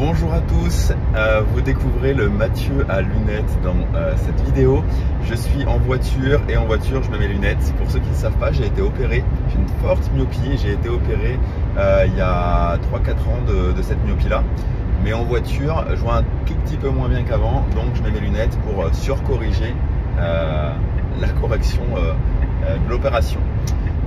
Bonjour à tous, vous découvrez le Mathieu à lunettes dans cette vidéo. Je suis en voiture et en voiture je mets mes lunettes. Pour ceux qui ne savent pas, j'ai été opéré, j'ai une forte myopie, j'ai été opéré il y a 3-4 ans de cette myopie là. Mais en voiture, je vois un tout petit peu moins bien qu'avant, donc je mets mes lunettes pour surcorriger la correction de l'opération.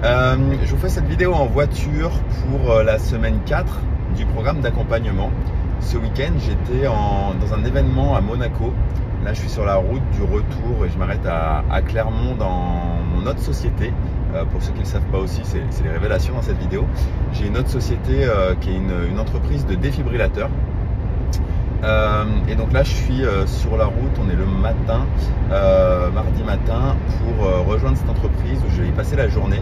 Je vous fais cette vidéo en voiture pour la semaine 4 du programme d'accompagnement. Ce week-end, j'étais dans un événement à Monaco. Là, je suis sur la route du retour et je m'arrête à Clermont dans mon autre société. Pour ceux qui ne le savent pas aussi, c'est les révélations dans cette vidéo. J'ai une autre société qui est une entreprise de défibrillateurs. Et donc là, je suis sur la route. On est le matin, mardi matin, pour rejoindre cette entreprise où je vais y passer la journée.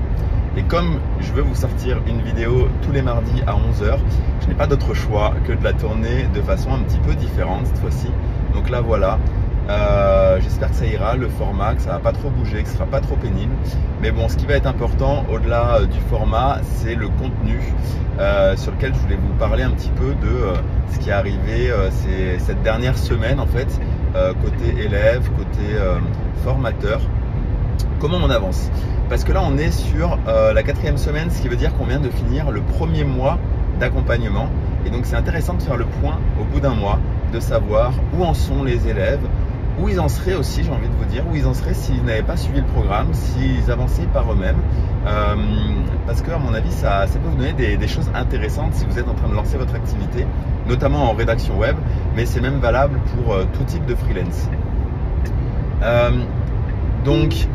Et comme je veux vous sortir une vidéo tous les mardis à 11 h, je n'ai pas d'autre choix que de la tourner de façon un petit peu différente cette fois-ci. Donc là voilà, j'espère que ça ira, le format, que ça va pas trop bouger, que ce sera pas trop pénible. Mais bon, ce qui va être important au-delà du format, c'est le contenu sur lequel je voulais vous parler un petit peu de ce qui est arrivé cette dernière semaine en fait, côté élève, côté formateur. Comment on avance? Parce que là on est sur la 4e semaine, ce qui veut dire qu'on vient de finir le premier mois d'accompagnement. Et donc c'est intéressant de faire le point au bout d'un mois, de savoir où en sont les élèves, où ils en seraient aussi, j'ai envie de vous dire, où ils en seraient s'ils n'avaient pas suivi le programme, s'ils avançaient par eux-mêmes. Parce que à mon avis ça peut vous donner des choses intéressantes si vous êtes en train de lancer votre activité, notamment en rédaction web, mais c'est même valable pour tout type de freelance. Donc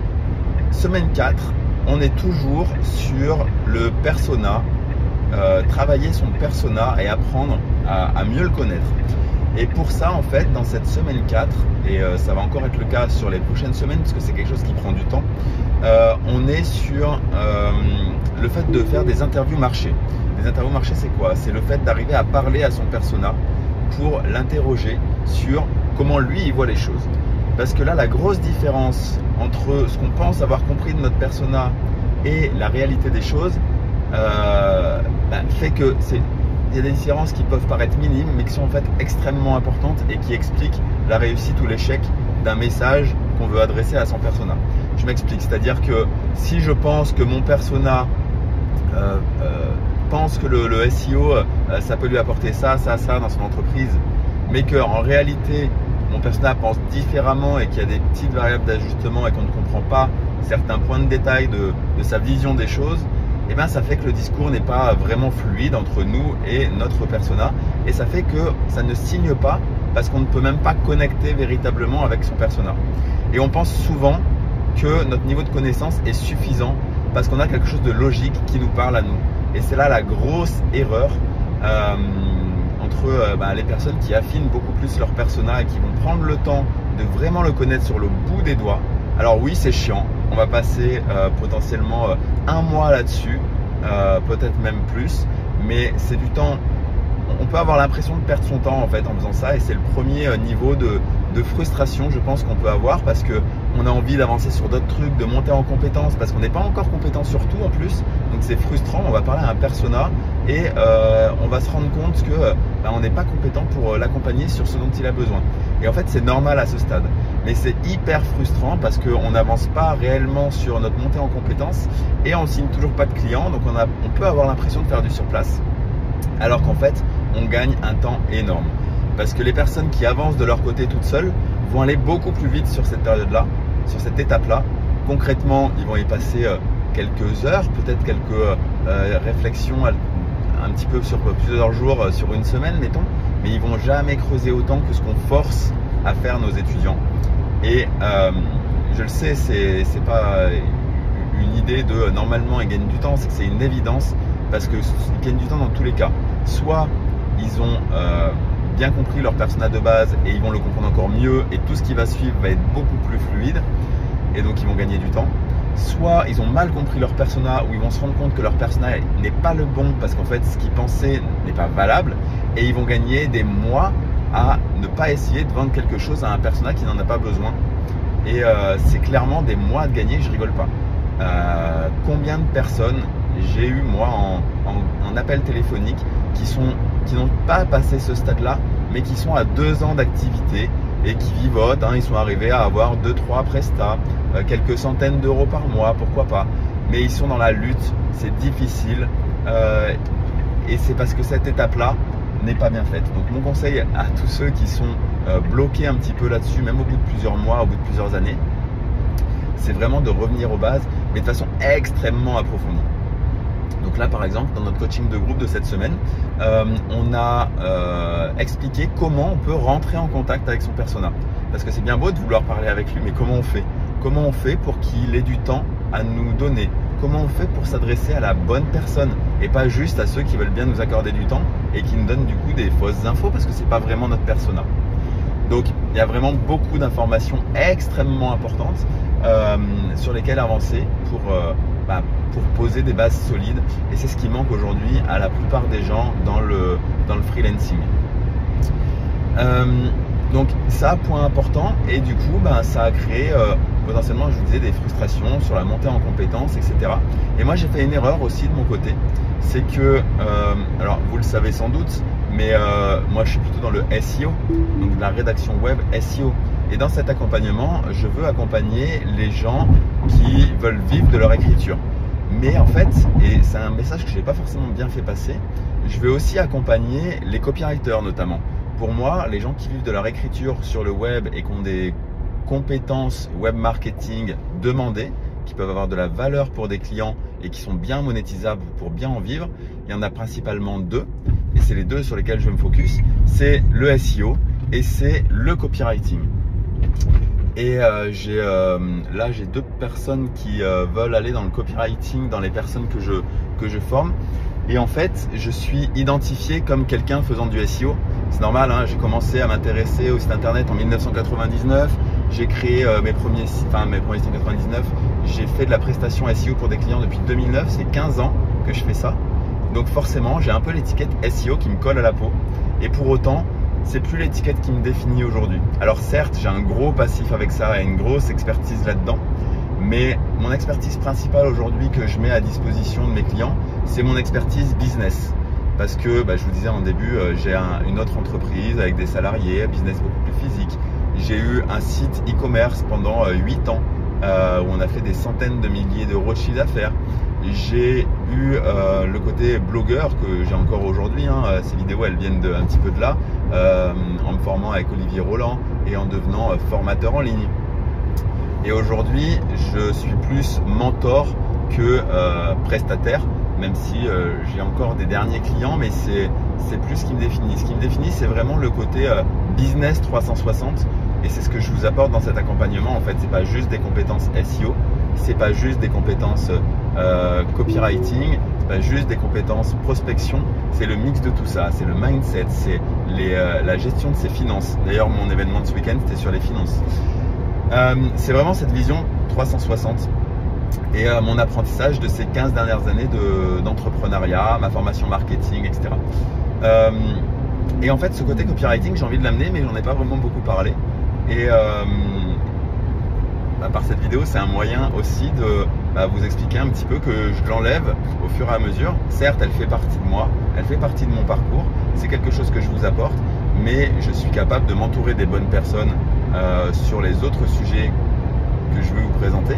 semaine 4, on est toujours sur le persona, travailler son persona et apprendre à mieux le connaître. Et pour ça, en fait, dans cette semaine 4, et ça va encore être le cas sur les prochaines semaines, parce que c'est quelque chose qui prend du temps, on est sur le fait de faire des interviews marché. Les interviews marché, c'est quoi? C'est le fait d'arriver à parler à son persona pour l'interroger sur comment lui, il voit les choses. Parce que là, la grosse différence entre ce qu'on pense avoir compris de notre persona et la réalité des choses fait que il y a des différences qui peuvent paraître minimes, mais qui sont en fait extrêmement importantes et qui expliquent la réussite ou l'échec d'un message qu'on veut adresser à son persona. Je m'explique, c'est-à-dire que si je pense que mon persona pense que le SEO, ça peut lui apporter ça dans son entreprise, mais qu'en réalité, mon persona pense différemment et qu'il y a des petites variables d'ajustement et qu'on ne comprend pas certains points de détail de sa vision des choses, et bien ça fait que le discours n'est pas vraiment fluide entre nous et notre persona, et ça fait que ça ne signe pas parce qu'on ne peut même pas connecter véritablement avec son persona. Et on pense souvent que notre niveau de connaissance est suffisant parce qu'on a quelque chose de logique qui nous parle à nous. Et c'est là la grosse erreur entre les personnes qui affinent beaucoup plus leur persona et qui vont prendre le temps de vraiment le connaître sur le bout des doigts. Alors oui, c'est chiant, on va passer potentiellement un mois là-dessus, peut-être même plus, mais c'est du temps, on peut avoir l'impression de perdre son temps en fait en faisant ça, et c'est le premier niveau de frustration je pense qu'on peut avoir, parce que on a envie d'avancer sur d'autres trucs, de monter en compétences, parce qu'on n'est pas encore compétent sur tout en plus, donc c'est frustrant. On va parler à un persona et on va se rendre compte que on n'est pas compétent pour l'accompagner sur ce dont il a besoin. Et en fait c'est normal à ce stade, mais c'est hyper frustrant parce qu'on n'avance pas réellement sur notre montée en compétences et on ne signe toujours pas de clients, donc on peut avoir l'impression de faire du surplace, alors qu'en fait on gagne un temps énorme. Parce que les personnes qui avancent de leur côté toutes seules vont aller beaucoup plus vite sur cette période-là, sur cette étape-là. Concrètement, ils vont y passer quelques heures, peut-être quelques réflexions un petit peu sur plusieurs jours, sur une semaine, mettons. Mais ils vont jamais creuser autant que ce qu'on force à faire nos étudiants. Et je le sais, c'est pas une idée de normalement ils gagnent du temps, c'est que c'est une évidence, parce qu'ils gagnent du temps dans tous les cas. Soit ils ont bien compris leur persona de base et ils vont le comprendre encore mieux, et tout ce qui va suivre va être beaucoup plus fluide et donc ils vont gagner du temps. Soit ils ont mal compris leur persona, ou ils vont se rendre compte que leur persona n'est pas le bon parce qu'en fait ce qu'ils pensaient n'est pas valable, et ils vont gagner des mois à ne pas essayer de vendre quelque chose à un persona qui n'en a pas besoin. Et c'est clairement des mois de gagner, je rigole pas. Combien de personnes j'ai eu moi en appel téléphonique qui qui n'ont pas passé ce stade-là, mais qui sont à 2 ans d'activité et qui vivotent. Ils sont arrivés à avoir 2-3 prestats, quelques centaines d'euros par mois, pourquoi pas. Mais ils sont dans la lutte, c'est difficile et c'est parce que cette étape-là n'est pas bien faite. Donc mon conseil à tous ceux qui sont bloqués un petit peu là-dessus, même au bout de plusieurs mois, au bout de plusieurs années, c'est vraiment de revenir aux bases, mais de façon extrêmement approfondie. Donc là, par exemple, dans notre coaching de groupe de cette semaine, on a expliqué comment on peut rentrer en contact avec son persona. Parce que c'est bien beau de vouloir parler avec lui, mais comment on fait? Comment on fait pour qu'il ait du temps à nous donner? Comment on fait pour s'adresser à la bonne personne et pas juste à ceux qui veulent bien nous accorder du temps et qui nous donnent du coup des fausses infos parce que c'est pas vraiment notre persona. Donc il y a vraiment beaucoup d'informations extrêmement importantes sur lesquelles avancer pour poser des bases solides, et c'est ce qui manque aujourd'hui à la plupart des gens dans le freelancing. Donc ça, point important, et du coup ça a créé potentiellement, je vous disais, des frustrations sur la montée en compétences, etc. Et moi j'ai fait une erreur aussi de mon côté, c'est que, alors vous le savez sans doute, mais moi je suis plutôt dans le SEO, donc la rédaction web SEO. Et dans cet accompagnement, je veux accompagner les gens qui veulent vivre de leur écriture. Mais en fait, et c'est un message que je n'ai pas forcément bien fait passer, je vais aussi accompagner les copywriters notamment. Pour moi, les gens qui vivent de leur écriture sur le web et qui ont des compétences web marketing demandées, qui peuvent avoir de la valeur pour des clients et qui sont bien monétisables pour bien en vivre, il y en a principalement 2. Et c'est les 2 sur lesquels je me focus. C'est le SEO et c'est le copywriting. Et là j'ai 2 personnes qui veulent aller dans le copywriting, dans les personnes que je forme. Et en fait, je suis identifié comme quelqu'un faisant du SEO. C'est normal, j'ai commencé à m'intéresser au site internet en 1999. J'ai créé mes premiers sites en 1999. J'ai fait de la prestation SEO pour des clients depuis 2009. C'est 15 ans que je fais ça. Donc forcément, j'ai un peu l'étiquette SEO qui me colle à la peau. Et pour autant, c'est plus l'étiquette qui me définit aujourd'hui. Alors certes, j'ai un gros passif avec ça et une grosse expertise là-dedans, mais mon expertise principale aujourd'hui que je mets à disposition de mes clients, c'est mon expertise business. Parce que, je vous disais en début, j'ai une autre entreprise avec des salariés, un business beaucoup plus physique. J'ai eu un site e-commerce pendant 8 ans où on a fait des centaines de milliers d'euros de chiffre d'affaires. J'ai eu le côté blogueur que j'ai encore aujourd'hui. Ces vidéos, elles viennent un petit peu de là, en me formant avec Olivier Roland et en devenant formateur en ligne. Et aujourd'hui, je suis plus mentor que prestataire, même si j'ai encore des derniers clients, mais c'est plus ce qui me définit. Ce qui me définit, c'est vraiment le côté business 360, et c'est ce que je vous apporte dans cet accompagnement. En fait, c'est pas juste des compétences SEO, c'est pas juste des compétences copywriting, c'est pas juste des compétences prospection, c'est le mix de tout ça, c'est le mindset, c'est la gestion de ses finances. D'ailleurs, mon événement de ce week-end, c'était sur les finances. C'est vraiment cette vision 360 et mon apprentissage de ces 15 dernières années d'entrepreneuriat, ma formation marketing, etc. Et en fait, ce côté copywriting, j'ai envie de l'amener, mais j'en ai pas vraiment beaucoup parlé. Et par cette vidéo, c'est un moyen aussi de vous expliquer un petit peu que je l'enlève au fur et à mesure. Certes, elle fait partie de moi, elle fait partie de mon parcours, c'est quelque chose que je vous apporte, mais je suis capable de m'entourer des bonnes personnes sur les autres sujets que je vais vous présenter.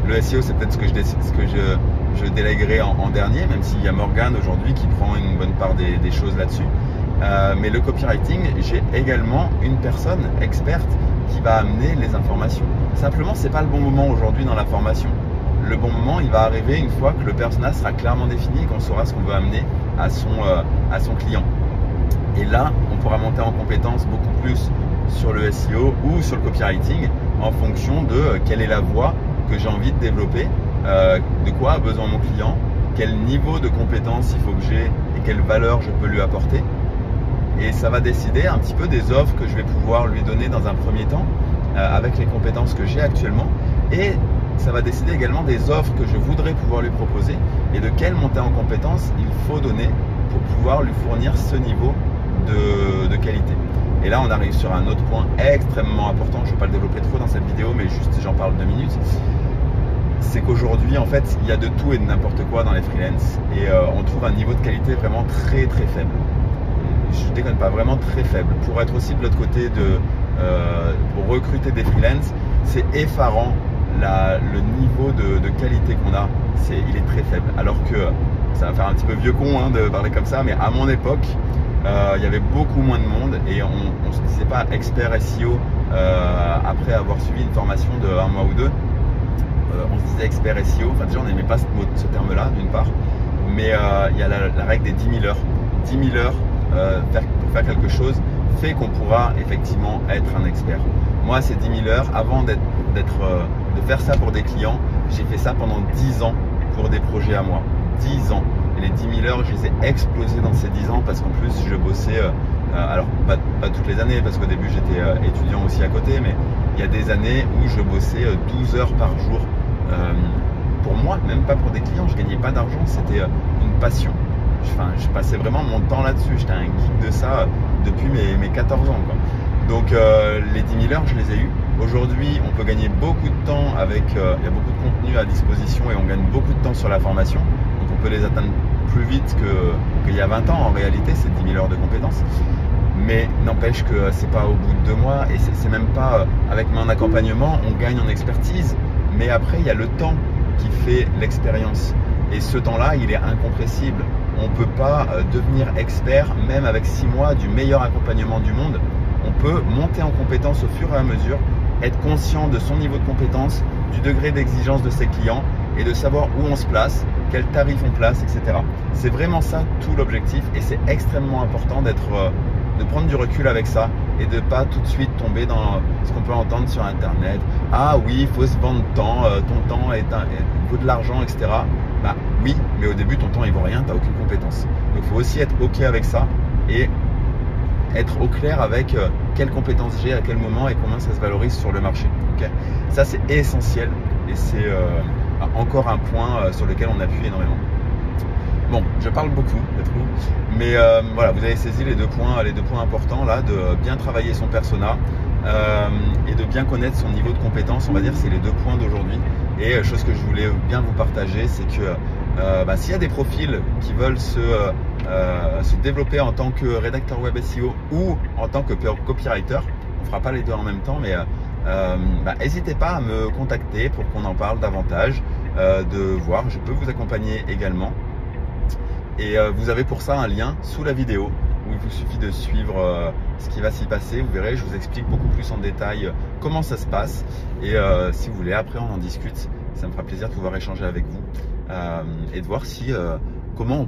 Le SEO, c'est peut-être ce que je délèguerai en dernier, même s'il y a Morgane aujourd'hui qui prend une bonne part des choses là-dessus. Mais le copywriting, j'ai également une personne experte qui va amener les informations. Simplement, c'est pas le bon moment aujourd'hui dans la formation. Le bon moment, il va arriver une fois que le persona sera clairement défini et qu'on saura ce qu'on veut amener à son client. Et là, on pourra monter en compétence beaucoup plus sur le SEO ou sur le copywriting en fonction de quelle est la voie que j'ai envie de développer, de quoi a besoin mon client, quel niveau de compétence il faut que j'ai et quelle valeur je peux lui apporter. Et ça va décider un petit peu des offres que je vais pouvoir lui donner dans un premier temps avec les compétences que j'ai actuellement, et ça va décider également des offres que je voudrais pouvoir lui proposer et de quelle montée en compétences il faut donner pour pouvoir lui fournir ce niveau de qualité. Et là, on arrive sur un autre point extrêmement important. Je ne vais pas le développer trop dans cette vidéo, mais juste j'en parle 2 minutes. c'est qu'aujourd'hui, en fait, il y a de tout et de n'importe quoi dans les freelances et on trouve un niveau de qualité vraiment très très faible. Je déconne pas, vraiment très faible. Pour être aussi de l'autre côté pour recruter des freelances, c'est effarant le niveau de qualité qu'on a. Il est très faible. Alors que ça va faire un petit peu vieux con hein, de parler comme ça, mais à mon époque, il y avait beaucoup moins de monde et on se disait pas expert SEO après avoir suivi une formation de 1 mois ou 2. On se disait expert SEO. Enfin déjà on n'aimait pas ce terme-là d'une part, mais il y a la règle des 10 000 heures. 10 000 heures pour faire quelque chose fait qu'on pourra effectivement être un expert. Moi, ces 10 000 heures, avant de faire ça pour des clients, j'ai fait ça pendant 10 ans pour des projets à moi. 10 ans. Et les 10 000 heures, je les ai explosées dans ces 10 ans parce qu'en plus, je bossais, alors pas toutes les années parce qu'au début, j'étais étudiant aussi à côté, mais il y a des années où je bossais 12 heures par jour pour moi, même pas pour des clients. Je gagnais pas d'argent, c'était une passion. Je passais vraiment mon temps là-dessus. J'étais un geek de ça depuis mes 14 ans, quoi. Donc les 10 000 heures, je les ai eues. Aujourd'hui, on peut gagner beaucoup de temps avec, il y a beaucoup de contenu à disposition et on gagne beaucoup de temps sur la formation. Donc on peut les atteindre plus vite qu'il y a 20 ans en réalité, c'est 10 000 heures de compétences. Mais n'empêche que c'est pas au bout de 2 mois et c'est même pas avec mon accompagnement, on gagne en expertise. Mais après, il y a le temps qui fait l'expérience. Et ce temps-là, il est incompressible. On ne peut pas devenir expert, même avec 6 mois du meilleur accompagnement du monde. On peut monter en compétence au fur et à mesure, être conscient de son niveau de compétence, du degré d'exigence de ses clients et de savoir où on se place, quel tarif on place, etc. C'est vraiment ça tout l'objectif et c'est extrêmement important de prendre du recul avec ça et de ne pas tout de suite tomber dans ce qu'on peut entendre sur Internet. Ah oui, il faut se vendre tant, ton temps vaut de l'argent, etc. Bah oui, mais au début, ton temps, il vaut rien, tu n'as aucune compétence. Donc, il faut aussi être OK avec ça et être au clair avec quelles compétences j'ai, à quel moment et comment ça se valorise sur le marché. Okay, ça, c'est essentiel et c'est encore un point sur lequel on appuie énormément. Bon, je parle beaucoup, mais voilà, vous avez saisi les deux points importants là, de bien travailler son persona et de bien connaître son niveau de compétence. On va dire, c'est les 2 points d'aujourd'hui. Et chose que je voulais bien vous partager, c'est que s'il y a des profils qui veulent se développer en tant que rédacteur web SEO ou en tant que copywriter, on fera pas les deux en même temps, mais n'hésitez pas à me contacter pour qu'on en parle davantage, de voir, je peux vous accompagner également. Et vous avez pour ça un lien sous la vidéo où il vous suffit de suivre ce qui va s'y passer. Vous verrez, je vous explique beaucoup plus en détail comment ça se passe. Et si vous voulez, après on en discute. Ça me fera plaisir de pouvoir échanger avec vous et de voir si comment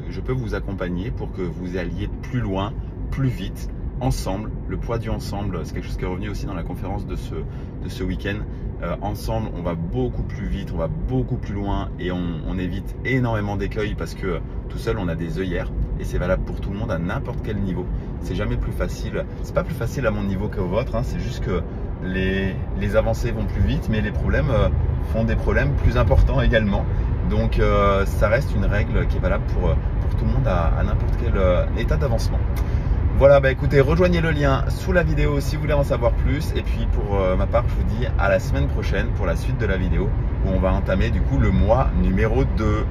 je peux vous accompagner pour que vous alliez plus loin, plus vite, ensemble. Le poids du ensemble, c'est quelque chose qui est revenu aussi dans la conférence de ce week-end. Ensemble, on va beaucoup plus vite, on va beaucoup plus loin et on évite énormément d'écueils parce que tout seul, on a des œillères et c'est valable pour tout le monde à n'importe quel niveau. C'est jamais plus facile. C'est pas plus facile à mon niveau qu'au vôtre, hein, c'est juste que les avancées vont plus vite, mais les problèmes font des problèmes plus importants également. Donc, ça reste une règle qui est valable pour tout le monde à n'importe quel état d'avancement. Voilà, écoutez, rejoignez le lien sous la vidéo si vous voulez en savoir plus. Et puis pour ma part, je vous dis à la semaine prochaine pour la suite de la vidéo où on va entamer du coup le mois numéro 2.